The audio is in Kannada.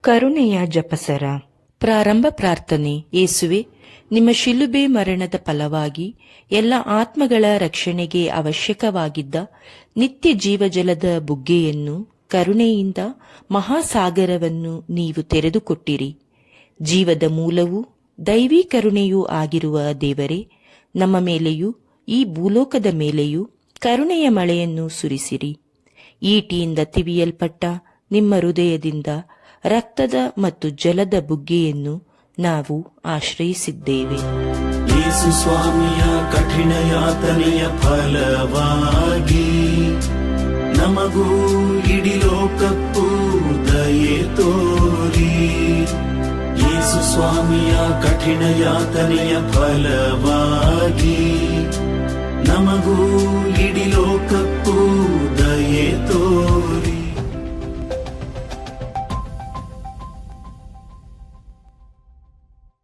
ಕರುಣೆಯ ಜಪಸರ. ಪ್ರಾರಂಭ ಪ್ರಾರ್ಥನೆ. ಯೇಸುವೆ, ನಿಮ್ಮ ಶಿಲುಬೆ ಮರಣದ ಫಲವಾಗಿ ಎಲ್ಲ ಆತ್ಮಗಳ ರಕ್ಷಣೆಗೆ ಅವಶ್ಯಕವಾಗಿದ್ದ ನಿತ್ಯ ಜೀವಜಲದ ಬುಗ್ಗೆಯನ್ನು, ಕರುಣೆಯಿಂದ ಮಹಾಸಾಗರವನ್ನು ನೀವು ತೆರೆದುಕೊಟ್ಟಿರಿ. ಜೀವದ ಮೂಲವೂ ದೈವೀ ಕರುಣೆಯೂ ಆಗಿರುವ ದೇವರೇ, ನಮ್ಮ ಮೇಲೆಯೂ ಈ ಭೂಲೋಕದ ಮೇಲೆಯೂ ಕರುಣೆಯ ಮಳೆಯನ್ನು ಸುರಿಸಿರಿ. ಈಟಿಯಿಂದ ತಿವಿಯಲ್ಪಟ್ಟ ನಿಮ್ಮ ಹೃದಯದಿಂದ ರಕ್ತದ ಮತ್ತು ಜಲದ ಬುಗ್ಗೆಯನ್ನು ನಾವು ಆಶ್ರಯಿಸಿದ್ದೇವೆ. ಯೇಸು ಸ್ವಾಮಿಯ ಕಠಿಣ ಯಾತನೆಯ ಫಲವಾಗಿ ನಮಗೂ ಇಡೀ ಲೋಕಕ್ಕೂ ದಯೆ ತೋರಿ. ಯೇಸು ಸ್ವಾಮಿಯ ಕಠಿಣ ಯಾತನೆಯ ಫಲವಾಗಿ ನಮಗೂ ಇಡೀ ಲೋಕಕ್ಕೂ ದಯೆ ತೋರಿ.